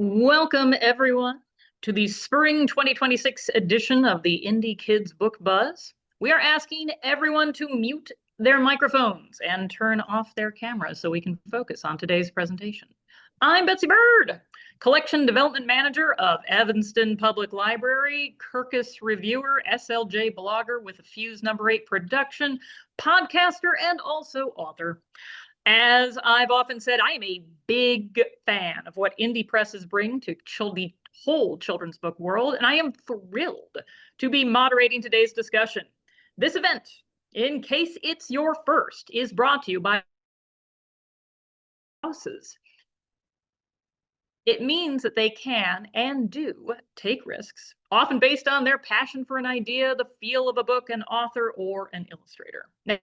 Welcome, everyone, to the Spring 2026 edition of the Indie Kids Book Buzz. We are asking everyone to mute their microphones and turn off their cameras so we can focus on today's presentation. I'm Betsy Bird, Collection Development Manager of Evanston Public Library, Kirkus reviewer, SLJ blogger with a Fuse No. 8 production, podcaster, and also author. As I've often said, I am a big fan of what indie presses bring to the whole children's book world, and I am thrilled to be moderating today's discussion. This event, in case it's your first, is brought to you by houses. It means that they can and do take risks, often based on their passion for an idea, the feel of a book, an author, or an illustrator. Now,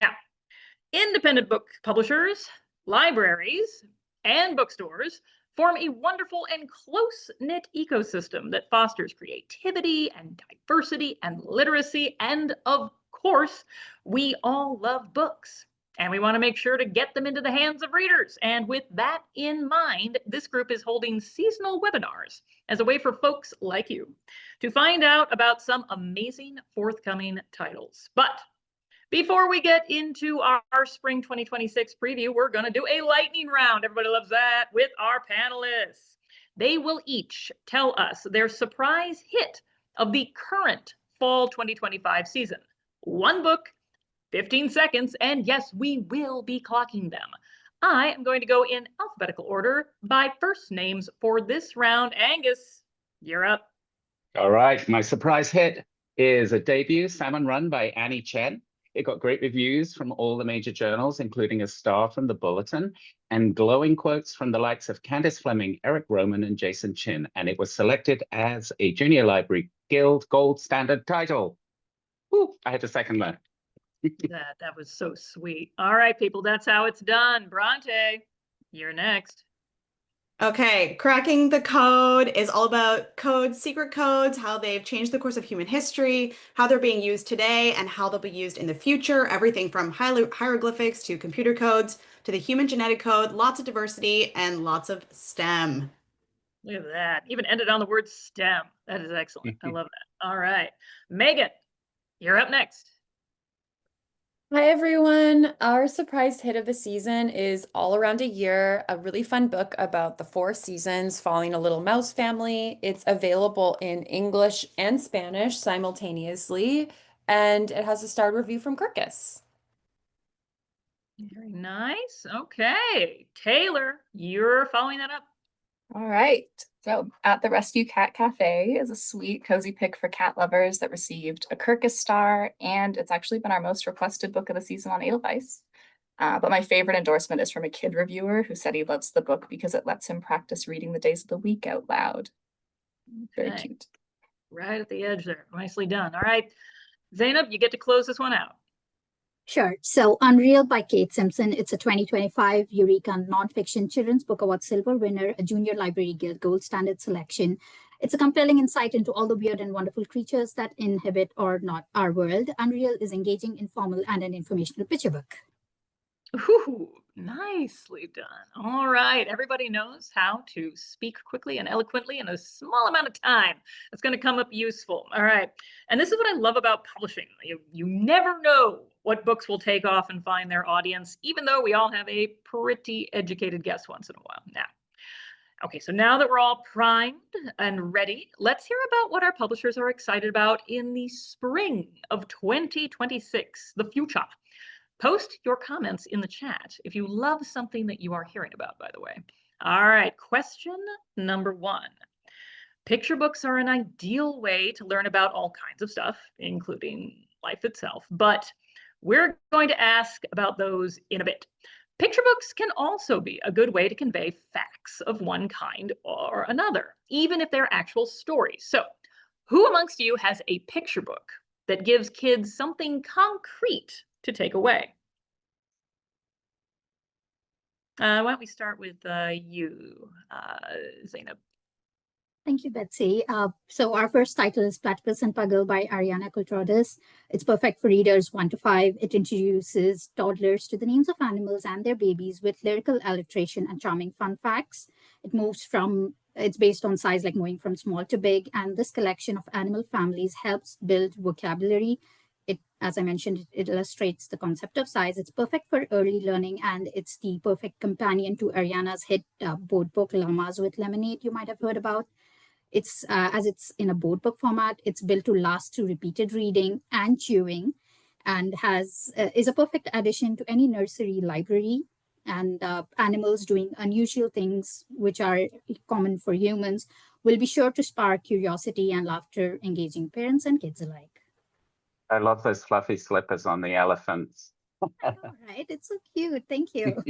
independent book publishers, libraries, and bookstores form a wonderful and close-knit ecosystem that fosters creativity and diversity and literacy. And of course, we all love books, and we want to make sure to get them into the hands of readers. And with that in mind, this group is holding seasonal webinars as a way for folks like you to find out about some amazing forthcoming titles. But before we get into our Spring 2026 preview, we're going to do a lightning round. Everybody loves that, with our panelists. They will each tell us their surprise hit of the current Fall 2025 season. One book, 15 seconds, and yes, we will be clocking them. I am going to go in alphabetical order by first names for this round. Angus, you're up. All right, my surprise hit is a debut, Salmon Run by Annie Chen. It got great reviews from all the major journals, including a star from the Bulletin, and glowing quotes from the likes of Candice Fleming, Eric Roman, and Jason Chin. And it was selected as a Junior Library Guild Gold Standard title. Woo, I had to second that. That was so sweet. All right, people, that's how it's done. Bronte, you're next. Okay, Cracking the Code is all about codes, secret codes, how they've changed the course of human history, how they're being used today, and how they'll be used in the future. Everything from hieroglyphics to computer codes to the human genetic code, lots of diversity and lots of STEM. Look at that. Even ended on the word STEM. That is excellent. I love that. All right. Megan, you're up next. Hi, everyone. Our surprise hit of the season is All Around a Year, a really fun book about the 4 seasons following a little mouse family. It's available in English and Spanish simultaneously, and it has a starred review from Kirkus. Very nice. Okay. Taylor, you're following that up. All right. So At the Rescue Cat Cafe is a sweet, cozy pick for cat lovers that received a Kirkus star, and it's actually been our most requested book of the season on Edelweiss. But my favorite endorsement is from a kid reviewer who said he loves the book because it lets him practice reading the days of the week out loud. Very cute. Right at the edge there. Nicely done. All right. Zainab, you get to close this one out. Sure. So Unreal by Kate Simpson. It's a 2025 Eureka Nonfiction Children's Book Award Silver winner, a Junior Library Guild Gold Standard selection. It's a compelling insight into all the weird and wonderful creatures that inhabit or not our world. Unreal is engaging, informal, and an informational picture book. Ooh, nicely done. All right. Everybody knows how to speak quickly and eloquently in a small amount of time. It's going to come up useful. All right. And this is what I love about publishing. You never know what books will take off and find their audience, even though we all have a pretty educated guess once in a while. Now, okay, so now that we're all primed and ready, let's hear about what our publishers are excited about in the spring of 2026, the future. Post your comments in the chat if you love something that you are hearing about, by the way. All right, question number 1. Picture books are an ideal way to learn about all kinds of stuff, including life itself, but we're going to ask about those in a bit. Picture books can also be a good way to convey facts of one kind or another, even if they're actual stories. So, who amongst you has a picture book that gives kids something concrete to take away? Why don't we start with you, Zainab? Thank you, Betsy. So our first title is Platypus and Puggle by Ariana Kultrodis. It's perfect for readers 1 to 5. It introduces toddlers to the names of animals and their babies with lyrical alliteration and charming fun facts. It moves from It's based on size, like moving from small to big. And this collection of animal families helps build vocabulary. It, as I mentioned, it illustrates the concept of size. It's perfect for early learning, and it's the perfect companion to Ariana's hit board book, Llamas with Lemonade, you might have heard about. It's as it's in a board book format, it's built to last through repeated reading and chewing, and has is a perfect addition to any nursery library. And animals doing unusual things, which are common for humans, will be sure to spark curiosity and laughter, engaging parents and kids alike. I love those fluffy slippers on the elephants. I know, right? It's so cute. Thank you.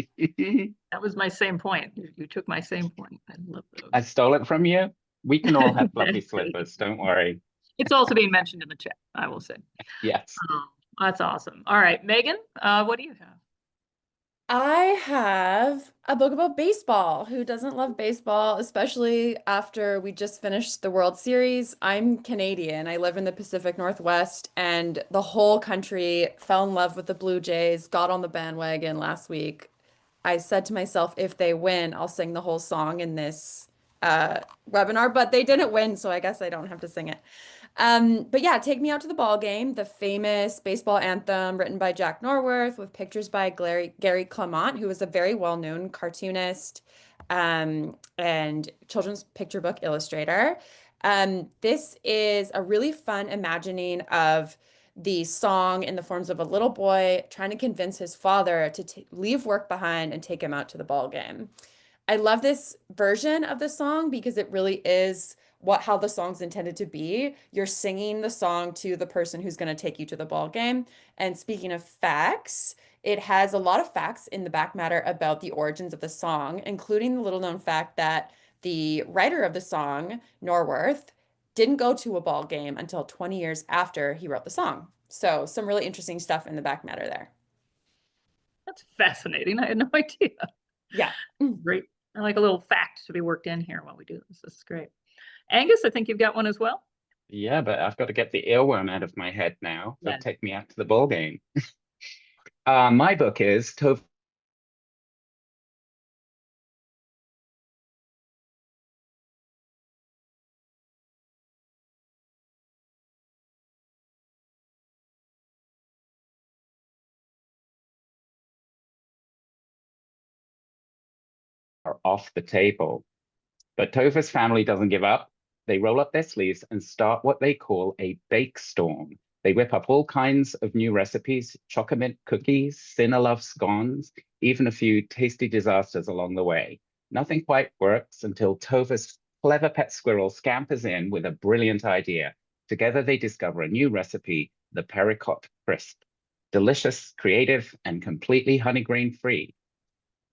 That was my same point. You took my same point. I love those. I stole it from you. We can all have fluffy That's great. slippers, don't worry. It's also being mentioned in the chat, I will say. Yes. Oh, that's awesome. All right, Megan, what do you have? I have a book about baseball. Who doesn't love baseball, especially after we just finished the World Series? I'm Canadian. I live in the Pacific Northwest, and the whole country fell in love with the Blue Jays, got on the bandwagon last week. I said to myself, if they win, I'll sing the whole song in this webinar, but they didn't win, so I guess I don't have to sing it. But yeah, Take Me Out to the Ball Game, the famous baseball anthem written by Jack Norworth with pictures by Gary Clement, who was a very well-known cartoonist and children's picture book illustrator. This is a really fun imagining of the song in the forms of a little boy trying to convince his father to leave work behind and take him out to the ball game. I love this version of the song because it really is how the song's intended to be. You're singing the song to the person who's going to take you to the ball game. And speaking of facts, it has a lot of facts in the back matter about the origins of the song, including the little known fact that the writer of the song, Norworth, didn't go to a ball game until 20 years after he wrote the song. So some really interesting stuff in the back matter there. That's fascinating. I had no idea. Yeah. Great. I like a little fact to be worked in here while we do this. This is great. Angus, I think you've got one as well. Yeah, but I've got to get the earworm out of my head now. So Yeah. Take Me Out to the Ball Game. My book is Tove are off the table. But Tova's family doesn't give up. They roll up their sleeves and start what they call a bake storm. They whip up all kinds of new recipes, chocolate cookies, Cinnalove scones, even a few tasty disasters along the way. Nothing quite works until Tova's clever pet squirrel scampers in with a brilliant idea. Together they discover a new recipe, the Pericot Crisp. Delicious, creative, and completely honeygreen free.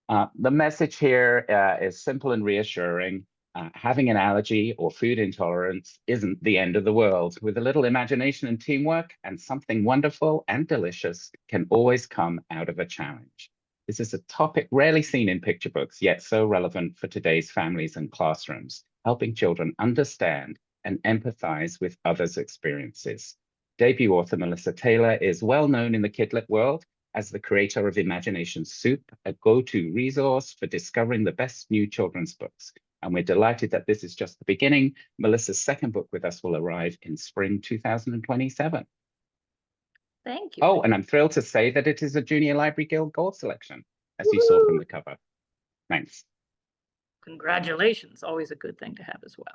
The message here is simple and reassuring. Having an allergy or food intolerance isn't the end of the world. With a little imagination and teamwork, and something wonderful and delicious can always come out of a challenge. This is a topic rarely seen in picture books, yet so relevant for today's families and classrooms, helping children understand and empathize with others' experiences. Debut author Melissa Taylor is well known in the kidlit world as the creator of Imagination Soup, a go-to resource for discovering the best new children's books. And we're delighted that this is just the beginning. Melissa's second book with us will arrive in spring 2027. Thank you. Oh, and I'm thrilled to say that it is a Junior Library Guild Gold selection, as you saw from the cover. Thanks. Congratulations. Always a good thing to have as well.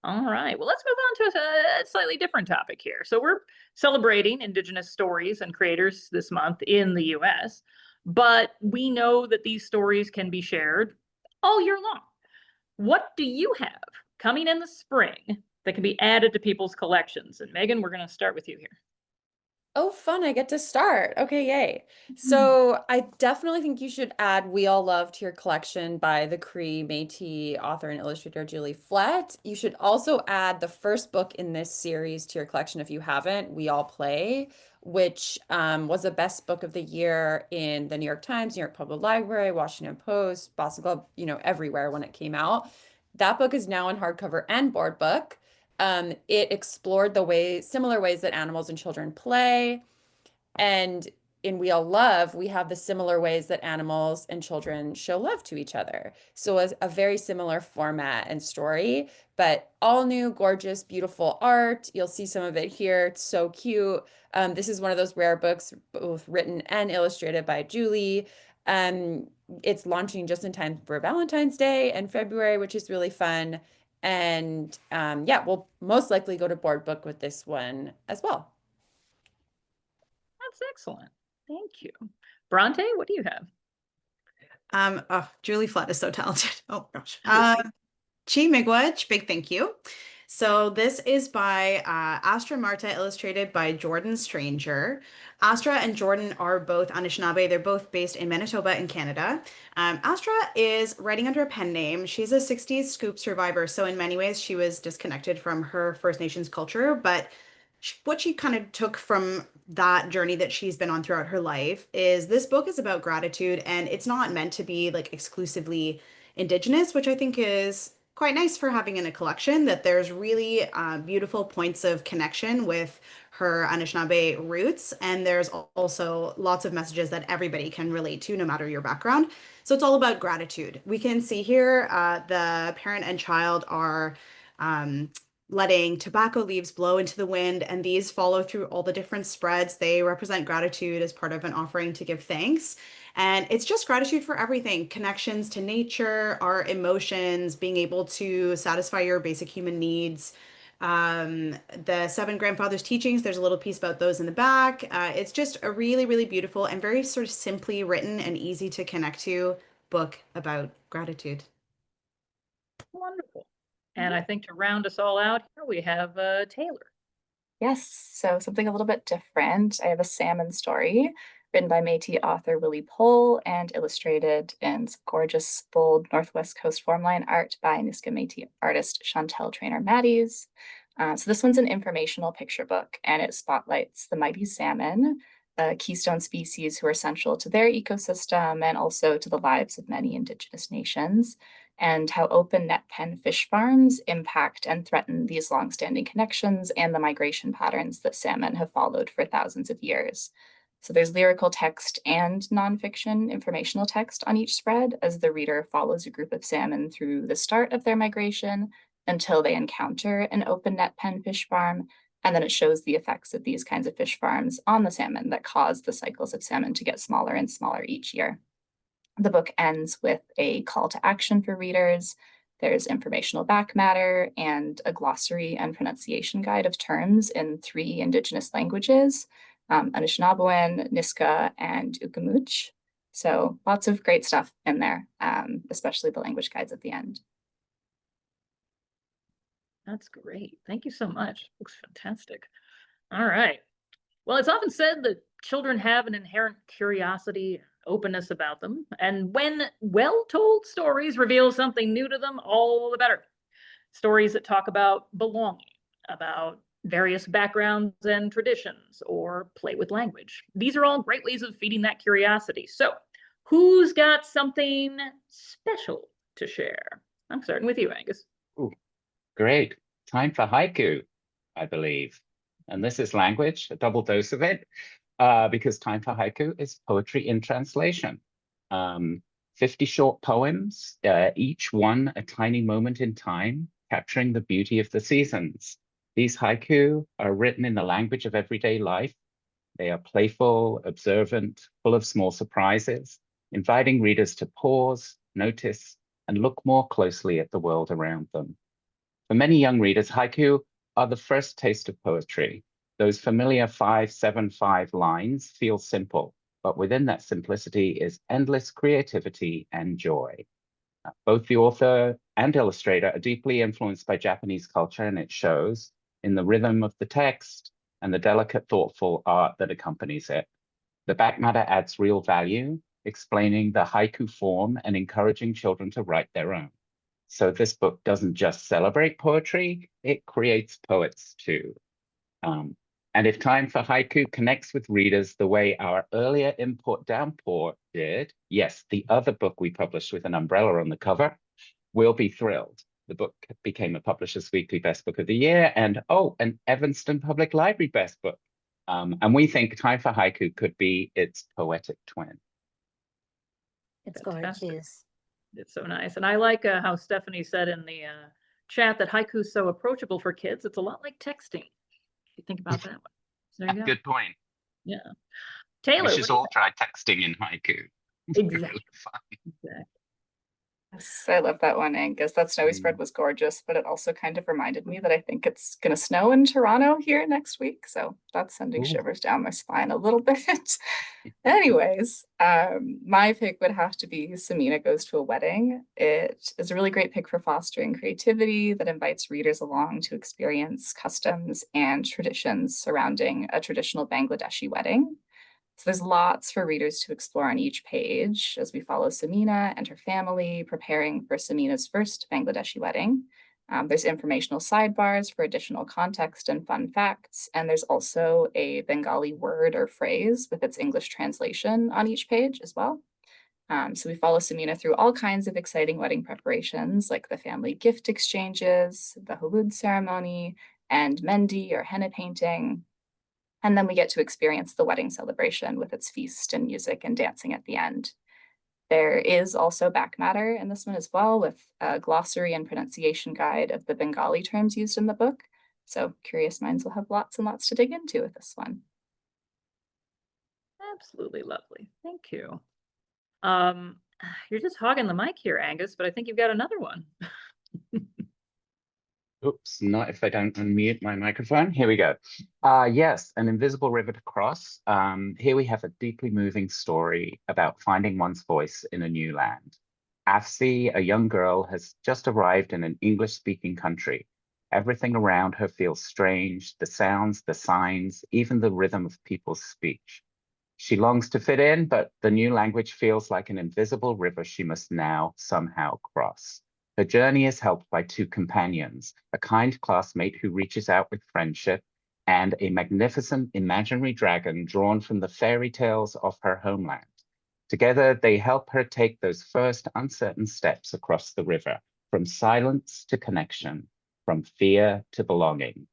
All right, well, let's move on to a slightly different topic here. So we're celebrating Indigenous stories and creators this month in the US, but we know that these stories can be shared all year long. What do you have coming in the spring that can be added to people's collections? And Megan, we're going to start with you here. Oh, fun. I get to start. Okay, yay. So I definitely think you should add We All Love to your collection by the Cree Métis author and illustrator Julie Flett. You should also add the first book in this series to your collection if you haven't, We All Play, which was a best book of the year in the New York Times, New York Public Library, Washington Post, Boston Globe, everywhere when it came out. That book is now in hardcover and board book. It explored similar ways that animals and children play. And in We All Love, we have the similar ways that animals and children show love to each other. So a very similar format and story, but all new, gorgeous, beautiful art. You'll see some of it here. It's so cute. This is one of those rare books, both written and illustrated by Julie. It's launching just in time for Valentine's Day in February, which is really fun. And yeah, we'll most likely go to Board Book with this one as well. That's excellent. Thank you. Bronte, what do you have? Oh, Julie Flood is so talented. Oh gosh. Chi Miigwech, big thank you. So this is by Astra Marta, illustrated by Jordan Stranger. Astra and Jordan are both Anishinaabe. They're both based in Manitoba in Canada. Astra is writing under a pen name. She's a 60s scoop survivor, so in many ways she was disconnected from her First Nations culture, but what she kind of took from that journey that she's been on throughout her life is this book is about gratitude, and it's not meant to be like exclusively Indigenous, which I think is quite nice for having in a collection, that there's really beautiful points of connection with her Anishinaabe roots. And there's also lots of messages that everybody can relate to, no matter your background. So it's all about gratitude. We can see here the parent and child are letting tobacco leaves blow into the wind, and these follow through all the different spreads. They represent gratitude as part of an offering to give thanks. And it's just gratitude for everything, connections to nature, our emotions, being able to satisfy your basic human needs. The Seven Grandfathers teachings, there's a little piece about those in the back. It's just a really, really beautiful and very sort of simply written and easy to connect to book about gratitude. Wonderful. And I think to round us all out here, we have Taylor. Yes, so something a little bit different. I have a salmon story written by Métis author Willie Pohl and illustrated in some gorgeous, bold Northwest Coast formline art by Niska Métis artist Chantel Trainer Matties. So this one's an informational picture book, and it spotlights the mighty salmon, a keystone species who are essential to their ecosystem and also to the lives of many Indigenous nations, and how open net pen fish farms impact and threaten these longstanding connections and the migration patterns that salmon have followed for thousands of years. So there's lyrical text and nonfiction informational text on each spread as the reader follows a group of salmon through the start of their migration until they encounter an open net pen fish farm. And then it shows the effects of these kinds of fish farms on the salmon that cause the cycles of salmon to get smaller and smaller each year. The book ends with a call to action for readers. There's informational back matter and a glossary and pronunciation guide of terms in 3 Indigenous languages, Anishinaabewin, Niska, and Ukamuch. So lots of great stuff in there, especially the language guides at the end. That's great. Thank you so much. Looks fantastic. All right. Well, it's often said that children have an inherent curiosity, openness about them, and when well-told stories reveal something new to them, all the better. Stories that talk about belonging, about various backgrounds and traditions, or play with language. These are all great ways of feeding that curiosity. So, who's got something special to share? I'm starting with you, Angus. Ooh, great. Time for haiku, I believe. And this is language, a double dose of it, because time for haiku is poetry in translation. 50 short poems, each one a tiny moment in time, capturing the beauty of the seasons. These haiku are written in the language of everyday life. They are playful, observant, full of small surprises, inviting readers to pause, notice, and look more closely at the world around them. For many young readers, haiku are the first taste of poetry. Those familiar 5-7-5 lines feel simple, but within that simplicity is endless creativity and joy. Both the author and illustrator are deeply influenced by Japanese culture, and it shows in the rhythm of the text and the delicate, thoughtful art that accompanies it. The back matter adds real value, explaining the haiku form and encouraging children to write their own. So this book doesn't just celebrate poetry, it creates poets too. And if Time for Haiku connects with readers the way our earlier Import Downpour did, yes, the other book we published with an umbrella on the cover, we'll be thrilled. The book became a Publishers Weekly Best Book of the Year and, oh, an Evanston Public Library Best Book. And we think Time for Haiku could be its poetic twin. It's Fantastic. gorgeous. It's so nice. And I like how Stephanie said in the chat that haiku is so approachable for kids. It's a lot like texting. If you think about that one. So there you go. Good point. Yeah. We Taylor, should what do you all try texting in haiku. think? Really Exactly. fun. Exactly. Yes, I love that one, Angus. That snowy spread was gorgeous, but it also kind of reminded me that I think it's gonna snow in Toronto here next week. So that's sending Ooh. shivers down my spine a little bit. Anyways, my pick would have to be Samina Goes to a Wedding. It is a really great pick for fostering creativity that invites readers along to experience customs and traditions surrounding a traditional Bangladeshi wedding. So there's lots for readers to explore on each page as we follow Samina and her family preparing for Samina's first Bangladeshi wedding. There's informational sidebars for additional context and fun facts, and there's also a Bengali word or phrase with its English translation on each page as well. So we follow Samina through all kinds of exciting wedding preparations, like the family gift exchanges, the hulud ceremony, and mendi or henna painting. And then we get to experience the wedding celebration with its feast and music and dancing at the end. There is also back matter in this one as well, with a glossary and pronunciation guide of the Bengali terms used in the book. So curious minds will have lots and lots to dig into with this one. Absolutely lovely. Thank you. You're just hogging the mic here, Angus, but I think you've got another one. Oops, not if I don't unmute my microphone. Here we go. Yes, An Invisible River to Cross. Here we have a deeply moving story about finding one's voice in a new land. Afsi, a young girl, has just arrived in an English-speaking country. Everything around her feels strange, the sounds, the signs, even the rhythm of people's speech. She longs to fit in, but the new language feels like an invisible river she must now somehow cross. Her journey is helped by two companions, a kind classmate who reaches out with friendship, and a magnificent imaginary dragon drawn from the fairy tales of her homeland. Together, they help her take those first uncertain steps across the river, from silence to connection, from fear to belonging.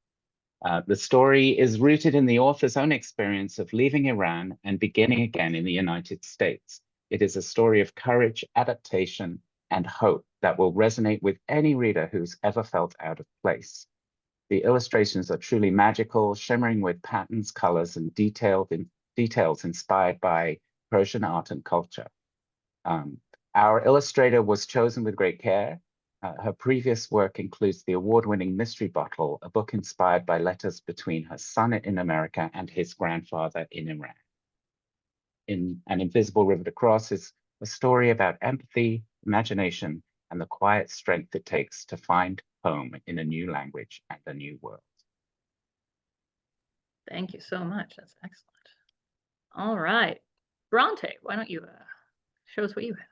The story is rooted in the author's own experience of leaving Iran and beginning again in the United States. It is a story of courage, adaptation, and hope that will resonate with any reader who's ever felt out of place. The illustrations are truly magical, shimmering with patterns, colors, and details inspired by Persian art and culture. Our illustrator was chosen with great care. Her previous work includes the award-winning Mystery Bottle, a book inspired by letters between her son in America and his grandfather in Iran. In An Invisible River to Cross is a story about empathy, imagination, and the quiet strength it takes to find home in a new language and a new world. Thank you so much. That's excellent. All right. Bronte, why don't you show us what you have?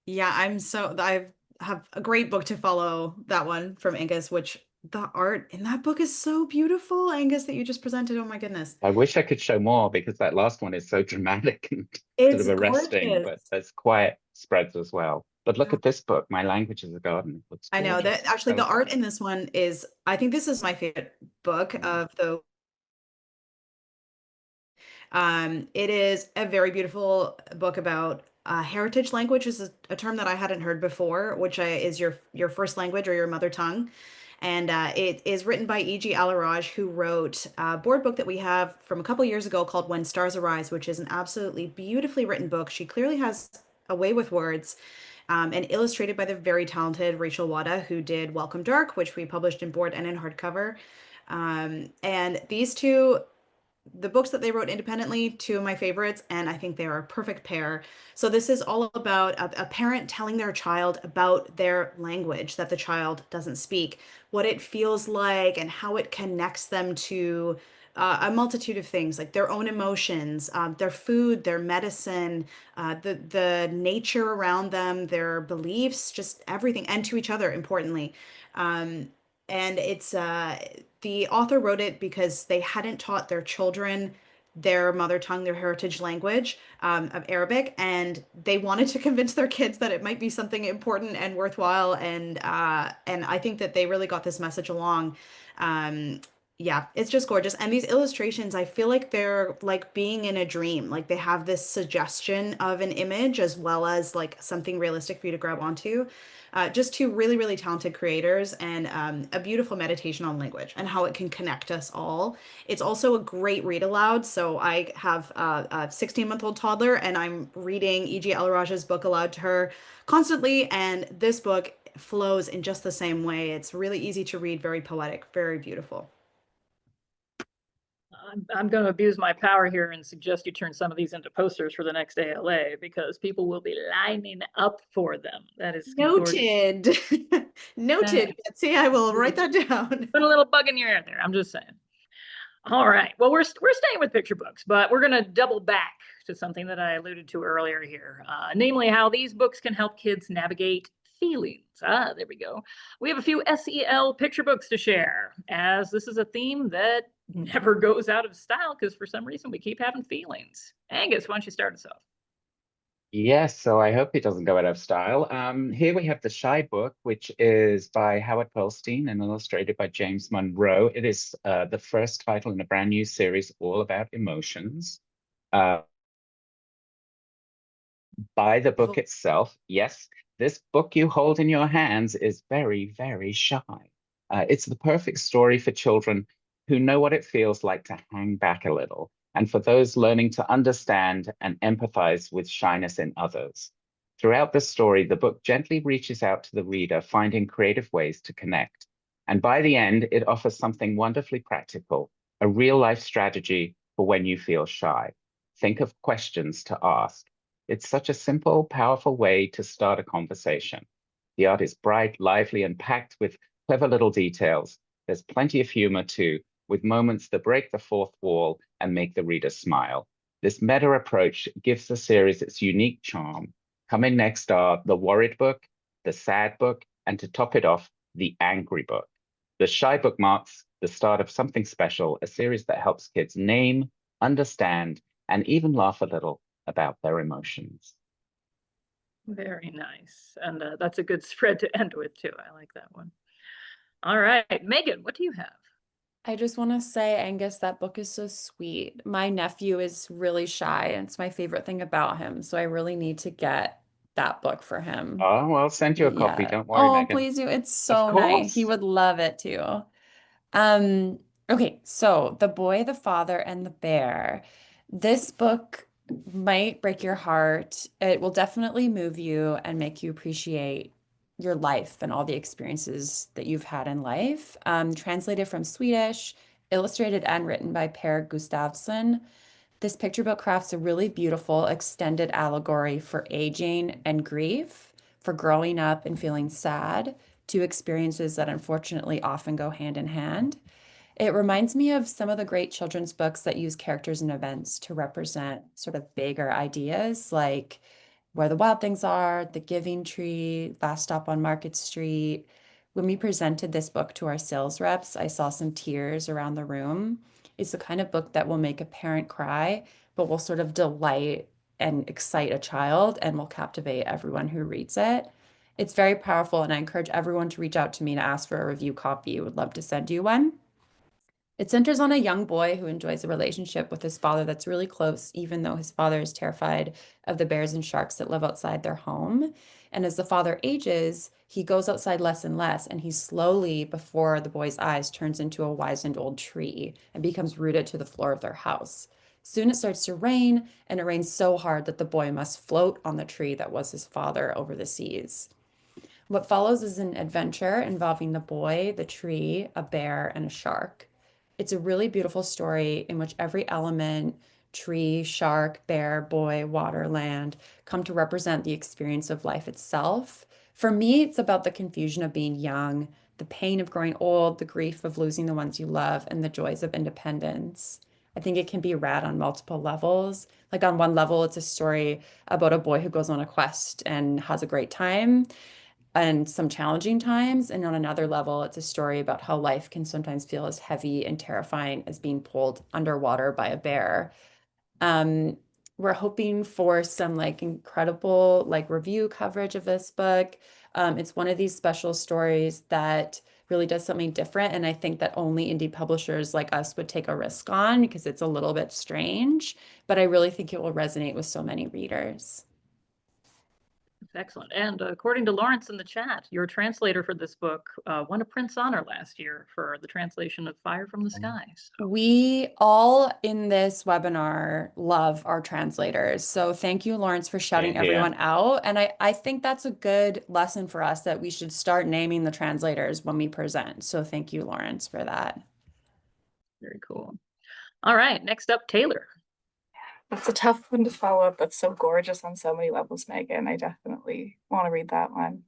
Yeah, I have a great book to follow, that one from Angus, which the art in that book is so beautiful, Angus, that you just presented. Oh my goodness. I wish I could show more because that last one is so dramatic and It's sort of arresting, gorgeous. but there's quiet spreads as well. But look at this book, My Language is a Garden. It looks I know gorgeous. that actually So the art fun. in this one is, I think this is my favorite book of the it is a very beautiful book about heritage language is a term that I hadn't heard before, which is your first language or your mother tongue. And it is written by E.G. Alaraj, who wrote a board book that we have from a couple years ago called When Stars Arise, which is an absolutely beautifully written book. She clearly has a way with words, and illustrated by the very talented Rachel Wada, who did Welcome Dark, which we published in board and in hardcover. And these two, the books that they wrote independently, two of my favorites, and I think they are a perfect pair. So this is all about a parent telling their child about their language that the child doesn't speak, what it feels like, and how it connects them to a multitude of things, like their own emotions, their food, their medicine, the nature around them, their beliefs, just everything, and to each other, importantly. And it's the author wrote it because they hadn't taught their children their mother tongue, their heritage language of Arabic, and they wanted to convince their kids that it might be something important and worthwhile. And I think that they really got this message along. Yeah, it's just gorgeous. And these illustrations, I feel like they're like being in a dream. Like they have this suggestion of an image as well as like something realistic for you to grab onto. Just two really, really talented creators and a beautiful meditation on language and how it can connect us all. It's also a great read aloud. So I have a 16-month-old toddler and I'm reading E.G. Elraj's book aloud to her constantly. And this book flows in just the same way. It's really easy to read, very poetic, very beautiful. I'm going to abuse my power here and suggest you turn some of these into posters for the next ALA because people will be lining up for them. That is gorgeous. Noted. Noted, Betsy. I will write that down. Put a little bug in your ear there. I'm just saying. All right. Well, we're staying with picture books, but we're going to double back to something that I alluded to earlier here, namely how these books can help kids navigate feelings. There we go. We have a few SEL picture books to share, as this is a theme that never goes out of style because for some reason we keep having feelings. Angus, why don't you start us off? Yes, so I hope it doesn't go out of style. Here we have the Shy book, which is by Howard Pearlstein and illustrated by James Monroe. It is the first title in a brand new series all about emotions. By the book itself, yes, this book you hold in your hands is very, very shy. It's the perfect story for children who know what it feels like to hang back a little, and for those learning to understand and empathize with shyness in others. Throughout the story, the book gently reaches out to the reader, finding creative ways to connect. And by the end, it offers something wonderfully practical, a real-life strategy for when you feel shy. Think of questions to ask. It's such a simple, powerful way to start a conversation. The art is bright, lively, and packed with clever little details. There's plenty of humor too, with moments that break the fourth wall and make the reader smile. This meta approach gives the series its unique charm. Coming next are the Worried Book, the Sad Book, and to top it off, the Angry Book. The Shy Book marks the start of something special, a series that helps kids name, understand, and even laugh a little about their emotions. Very nice. And that's a good spread to end with, too. I like that one. All right. Megan, what do you have? I just want to say, Angus, that book is so sweet. My nephew is really shy, and it's my favorite thing about him. So I really need to get that book for him. Oh, I'll send you a copy. Yeah. Don't worry, Oh, Megan. please do. It's Of so nice. He course. would love it too. Um, okay, so The Boy, the Father, and the Bear. This book might break your heart. It will definitely move you and make you appreciate your life and all the experiences that you've had in life. Translated from Swedish, illustrated and written by Per Gustafsson. This picture book crafts a really beautiful extended allegory for aging and grief, for growing up and feeling sad, two experiences that unfortunately often go hand in hand. It reminds me of some of the great children's books that use characters and events to represent sort of bigger ideas like Where the Wild Things Are, The Giving Tree, Last Stop on Market Street. When we presented this book to our sales reps, I saw some tears around the room. It's the kind of book that will make a parent cry, but will sort of delight and excite a child and will captivate everyone who reads it. It's very powerful, and I encourage everyone to reach out to me to ask for a review copy. Would love to send you one. It centers on a young boy who enjoys a relationship with his father that's really close, even though his father is terrified of the bears and sharks that live outside their home. And as the father ages, he goes outside less and less, and he slowly, before the boy's eyes, turns into a wizened old tree and becomes rooted to the floor of their house. Soon it starts to rain, and it rains so hard that the boy must float on the tree that was his father over the seas. What follows is an adventure involving the boy, the tree, a bear, and a shark. It's a really beautiful story in which every element, tree, shark, bear, boy, water, land, come to represent the experience of life itself. For me, it's about the confusion of being young, the pain of growing old, the grief of losing the ones you love, and the joys of independence. I think it can be read on multiple levels. Like on one level, it's a story about a boy who goes on a quest and has a great time and some challenging times. And on another level, it's a story about how life can sometimes feel as heavy and terrifying as being pulled underwater by a bear. Um, we're hoping for some like incredible like review coverage of this book. It's one of these special stories that really does something different. And I think that only indie publishers like us would take a risk on because it's a little bit strange, but I really think it will resonate with so many readers. Excellent. And according to Lawrence in the chat, your translator for this book won a Prince Honor last year for the translation of Fire from the Sky. So. We all in this webinar love our translators. So thank you, Lawrence, for shouting everyone out. And I think that's a good lesson for us that we should start naming the translators when we present. So thank you, Lawrence, for that. Very cool. All right, next up, Taylor. That's a tough one to follow up. That's so gorgeous on so many levels, Megan. I definitely want to read that one.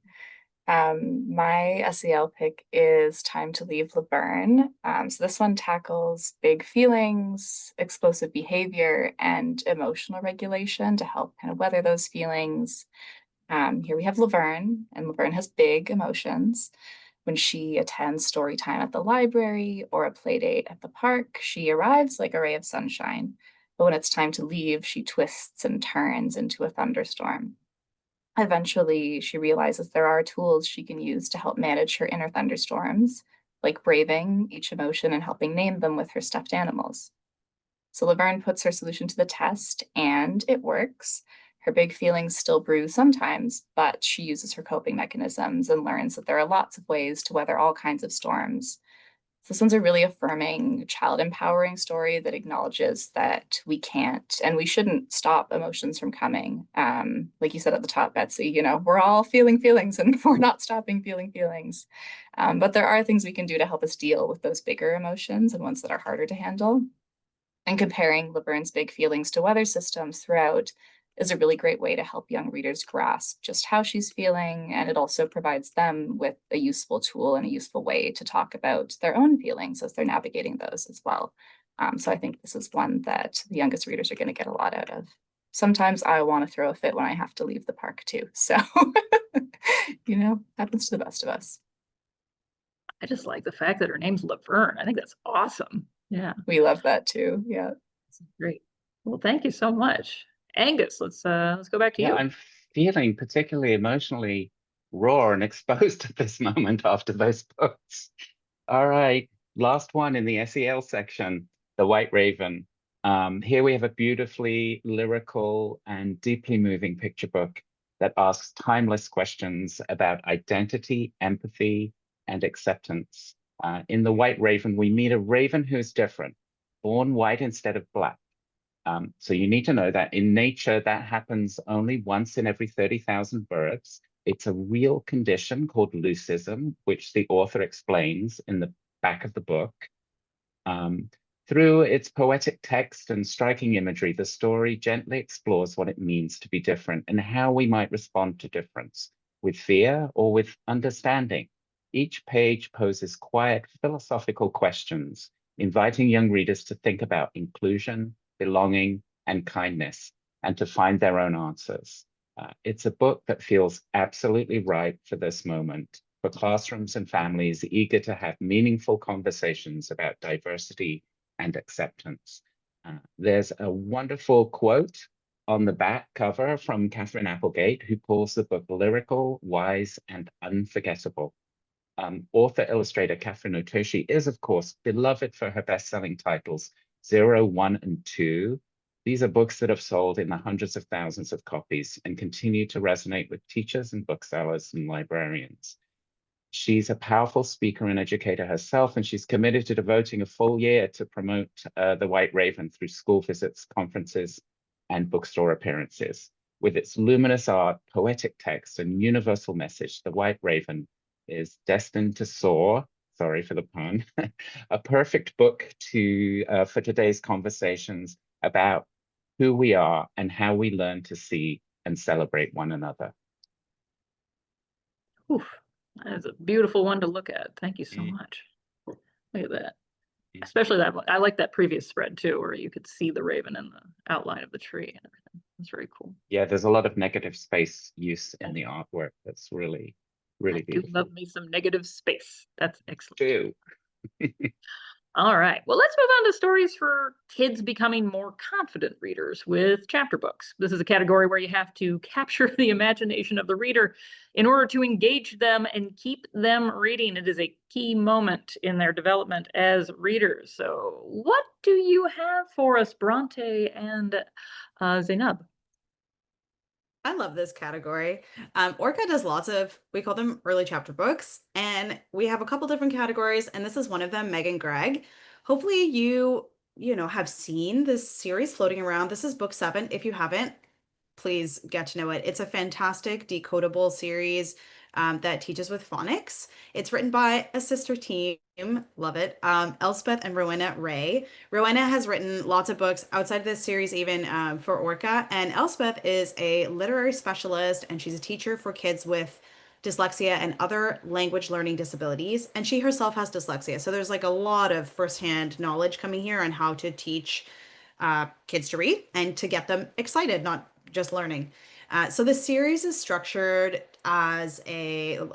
My SEL pick is Time to Leave Laverne. So this one tackles big feelings, explosive behavior, and emotional regulation to help kind of weather those feelings. Here we have Laverne, and Laverne has big emotions. When she attends story time at the library or a play date at the park, she arrives like a ray of sunshine. But when it's time to leave, she twists and turns into a thunderstorm. Eventually, she realizes there are tools she can use to help manage her inner thunderstorms, like braving each emotion and helping name them with her stuffed animals. So Laverne puts her solution to the test, and it works. Her big feelings still brew sometimes, but she uses her coping mechanisms and learns that there are lots of ways to weather all kinds of storms. This one's a really affirming, child empowering story that acknowledges that we can't and we shouldn't stop emotions from coming. Like you said at the top, Betsy, you know, we're all feeling feelings and we're not stopping feeling feelings. But there are things we can do to help us deal with those bigger emotions and ones that are harder to handle. And comparing Laverne's big feelings to weather systems throughout is a really great way to help young readers grasp just how she's feeling. And it also provides them with a useful tool and a useful way to talk about their own feelings as they're navigating those as well. So I think this is one that the youngest readers are going to get a lot out of. Sometimes I want to throw a fit when I have to leave the park too. So, you know, happens to the best of us. I just like the fact that her name's Laverne. I think that's awesome. Yeah. We love that too. Yeah. That's great. Well, thank you so much. Angus, let's go back to you. I'm feeling particularly emotionally raw and exposed at this moment after those books. All right, last one in the SEL section, The White Raven. Here we have a beautifully lyrical and deeply moving picture book that asks timeless questions about identity, empathy, and acceptance. In The White Raven, we meet a raven who's different, born white instead of black. So you need to know that in nature, that happens only once in every 30,000 births. It's a real condition called leucism, which the author explains in the back of the book. Through its poetic text and striking imagery, the story gently explores what it means to be different and how we might respond to difference, with fear or with understanding. Each page poses quiet philosophical questions, inviting young readers to think about inclusion, belonging, and kindness, and to find their own answers. It's a book that feels absolutely right for this moment, for classrooms and families eager to have meaningful conversations about diversity and acceptance. There's a wonderful quote on the back cover from Catherine Applegate, who calls the book lyrical, wise, and unforgettable. Author-illustrator Catherine Otoshi is, of course, beloved for her best-selling titles 0, 1, and 2. These are books that have sold in the hundreds of thousands of copies and continue to resonate with teachers and booksellers and librarians. She's a powerful speaker and educator herself, and she's committed to devoting a full year to promote The White Raven through school visits, conferences, and bookstore appearances. With its luminous art, poetic text, and universal message, The White Raven is destined to soar. Sorry for the pun. A perfect book for today's conversations about who we are and how we learn to see and celebrate one another. Oof, that is a beautiful one to look at. Thank you so much. Look at that. Especially that one. I like that previous spread too, where you could see the raven in the outline of the tree and everything. It's very cool. Yeah, there's a lot of negative space use in the artwork. That's really, really beautiful. I do love me some negative space. That's excellent. Too. All right. Well, let's move on to stories for kids becoming more confident readers with chapter books. This is a category where you have to capture the imagination of the reader in order to engage them and keep them reading. It is a key moment in their development as readers. So what do you have for us, Bronte and Zainab? I love this category. Orca does lots of, we call them early chapter books, and we have a couple different categories, and this is one of them, Meg and Greg. Hopefully you have seen this series floating around. This is book 7. If you haven't, please get to know it. It's a fantastic decodable series that teaches with phonics. It's written by a sister team. Love it. Elspeth and Rowena Ray. Rowena has written lots of books outside this series, even for Orca. And Elspeth is a literary specialist, and she's a teacher for kids with dyslexia and other language learning disabilities. And she herself has dyslexia. So there's like a lot of firsthand knowledge coming here on how to teach kids to read and to get them excited, not just learning. So the series is structured as you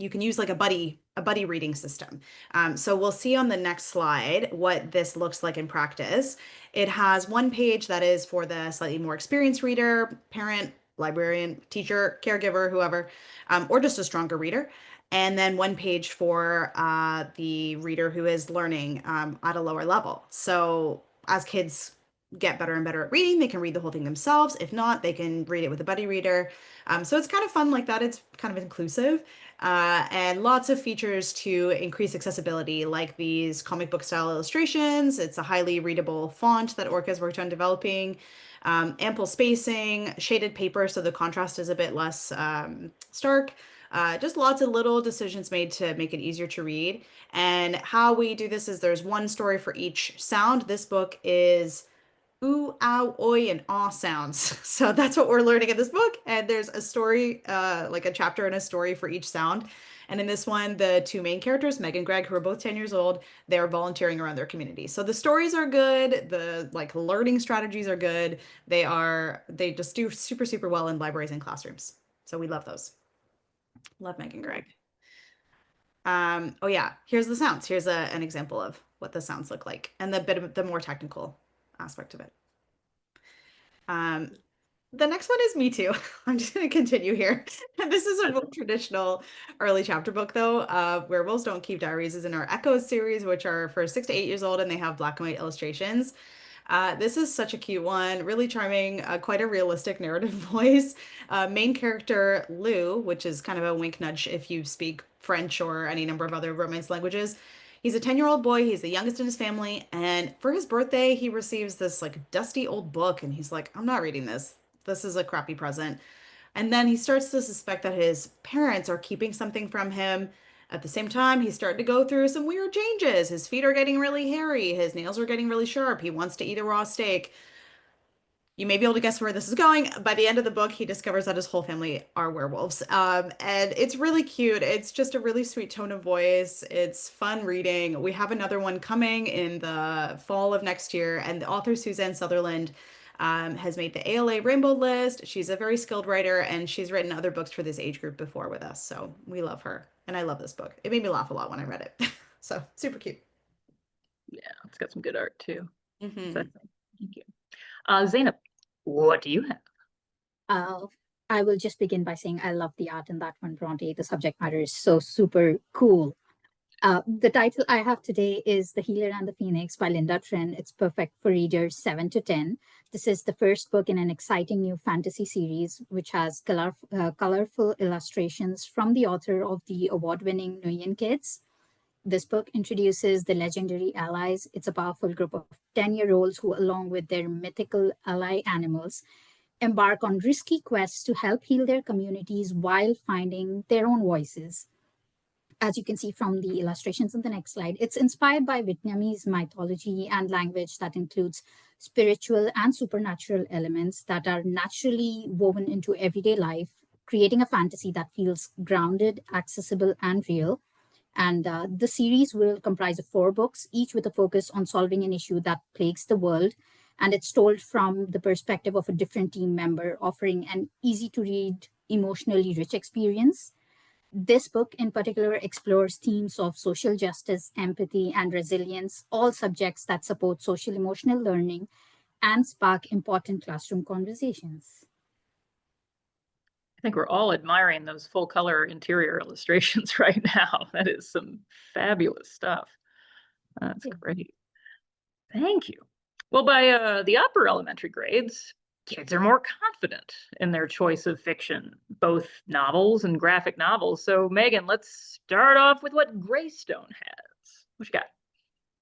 can use like a buddy reading system. So we'll see on the next slide what this looks like in practice. It has one page that is for the slightly more experienced reader, parent, librarian, teacher, caregiver, whoever, or just a stronger reader. And then one page for the reader who is learning at a lower level. So as kids get better and better at reading, they can read the whole thing themselves. If not, they can read it with a buddy reader. So it's kind of fun like that. It's kind of inclusive and lots of features to increase accessibility, like these comic book style illustrations. It's a highly readable font that Orca's worked on developing. Ample spacing, shaded paper, so the contrast is a bit less stark. Just lots of little decisions made to make it easier to read. And how we do this is there's one story for each sound. This book is ooh, ow, oi, and aw sounds. So that's what we're learning in this book. And there's a story, like a chapter and a story for each sound. And in this one, the two main characters, Meg and Greg, who are both 10 years old, they're volunteering around their community. So the stories are good. The like learning strategies are good. They just do super, super well in libraries and classrooms. So we love those. Love Meg and Greg. Oh yeah, here's the sounds. Here's an example of what the sounds look like and the more technical aspect of it. The next one is Me Too. I'm just going to continue here. This is a more traditional early chapter book, though. Werewolves Don't Keep Diaries is in our Echoes series, which are for 6 to 8 years old, and they have black and white illustrations. This is such a cute one, really charming, quite a realistic narrative voice. Main character Lou, which is kind of a wink nudge if you speak French or any number of other Romance languages. He's a 10-year-old boy. He's the youngest in his family. And for his birthday, he receives this like dusty old book. And he's like, I'm not reading this. This is a crappy present. And then he starts to suspect that his parents are keeping something from him. At the same time, he's starting to go through some weird changes. His feet are getting really hairy. His nails are getting really sharp. He wants to eat a raw steak. You may be able to guess where this is going. By the end of the book, he discovers that his whole family are werewolves. And it's really cute. It's just a really sweet tone of voice. It's fun reading. We have another one coming in the fall of next year. And the author, Suzanne Sutherland, has made the ALA Rainbow List. She's a very skilled writer, and she's written other books for this age group before with us. So we love her. And I love this book. It made me laugh a lot when I read it. So super cute. Yeah, it's got some good art too. Mhm. So, thank you. Zainab, what do you have? I will just begin by saying I love the art in that one, Bronte. The subject matter is so super cool. The title I have today is The Healer and the Phoenix by Linda Trin. It's perfect for readers 7 to 10. This is the first book in an exciting new fantasy series, which has colorful illustrations from the author of the award-winning Nguyen Kids. This book introduces the legendary allies. It's a powerful group of 10-year-olds who, along with their mythical ally animals, embark on risky quests to help heal their communities while finding their own voices. As you can see from the illustrations in the next slide, it's inspired by Vietnamese mythology and language that includes spiritual and supernatural elements that are naturally woven into everyday life, creating a fantasy that feels grounded, accessible, and real. And the series will comprise of 4 books, each with a focus on solving an issue that plagues the world. And it's told from the perspective of a different team member, offering an easy to read, emotionally rich experience. This book in particular explores themes of social justice, empathy, and resilience, all subjects that support social emotional learning and spark important classroom conversations. I think we're all admiring those full color interior illustrations right now. That is some fabulous stuff. That's great. Thank you. Well, by the upper elementary grades, kids are more confident in their choice of fiction, both novels and graphic novels. So, Megan, let's start off with what Greystone has. What you got?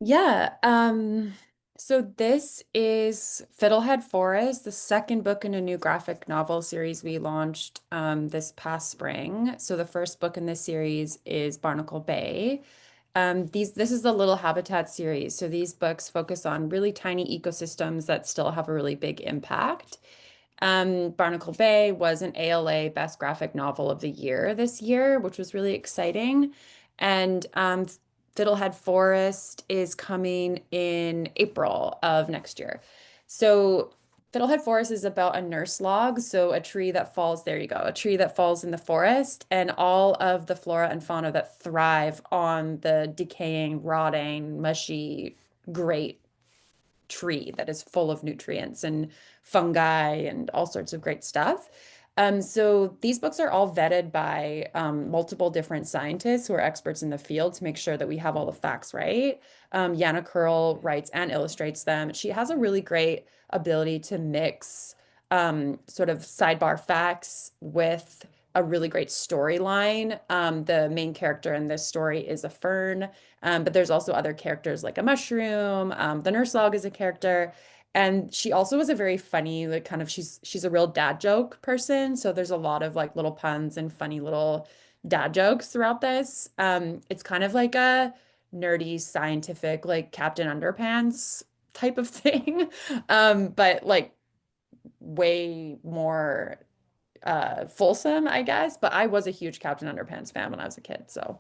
Yeah, so this is Fiddlehead Forest, the second book in a new graphic novel series we launched this past spring. So the first book in this series is Barnacle Bay. This is the Little Habitat series. So these books focus on really tiny ecosystems that still have a really big impact. Barnacle Bay was an ALA Best Graphic Novel of the Year this year, which was really exciting. And Fiddlehead Forest is coming in April of next year. So Fiddlehead Forest is about a nurse log, so a tree that falls, there you go, a tree that falls in the forest, and all of the flora and fauna that thrive on the decaying, rotting, mushy, great tree that is full of nutrients and fungi and all sorts of great stuff. So these books are all vetted by multiple different scientists who are experts in the field to make sure that we have all the facts right. Yana Curl writes and illustrates them. She has a really great ability to mix sort of sidebar facts with a really great storyline. The main character in this story is a fern, but there's also other characters like a mushroom. The nurse log is a character. And she also is a very funny, like kind of she's a real dad joke person. So there's a lot of like little puns and funny little dad jokes throughout this. It's kind of like a nerdy scientific like Captain Underpants type of thing. But like way more fulsome, I guess. But I was a huge Captain Underpants fan when I was a kid. So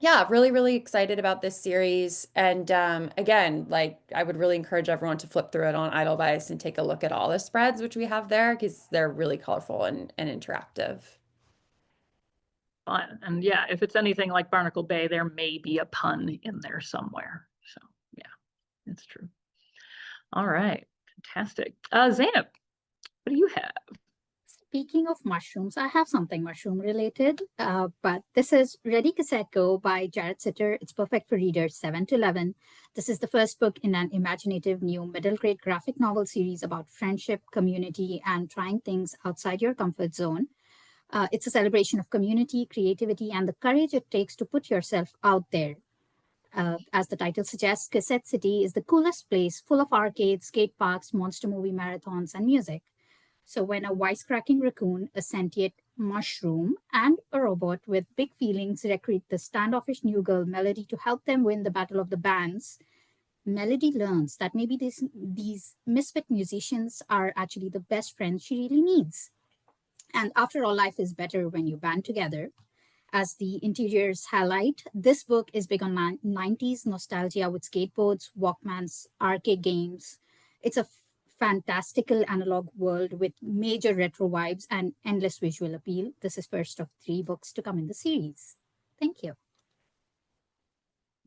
yeah, really, really excited about this series. And again, like I would really encourage everyone to flip through it on Edelweiss and take a look at all the spreads which we have there because they're really colorful and interactive. Fun. And yeah, if it's anything like Barnacle Bay, there may be a pun in there somewhere. So yeah, it's true. All right, fantastic. Zainab, what do you have? Speaking of mushrooms, I have something mushroom related, but this is Ready Cassette Go by Jared Sitter. It's perfect for readers 7 to 11. This is the first book in an imaginative new middle grade graphic novel series about friendship, community, and trying things outside your comfort zone. It's a celebration of community, creativity, and the courage it takes to put yourself out there. As the title suggests, Cassette City is the coolest place, full of arcades, skate parks, monster movie marathons, and music. So when a wisecracking raccoon, a sentient mushroom, and a robot with big feelings recruit the standoffish new girl Melody to help them win the battle of the bands, Melody learns that maybe these misfit musicians are actually the best friends she really needs. And after all, life is better when you band together. As the interiors highlight, this book is big on 90s nostalgia with skateboards, Walkmans, arcade games. It's a fantastical analog world with major retro vibes and endless visual appeal. This is first of 3 books to come in the series. Thank you.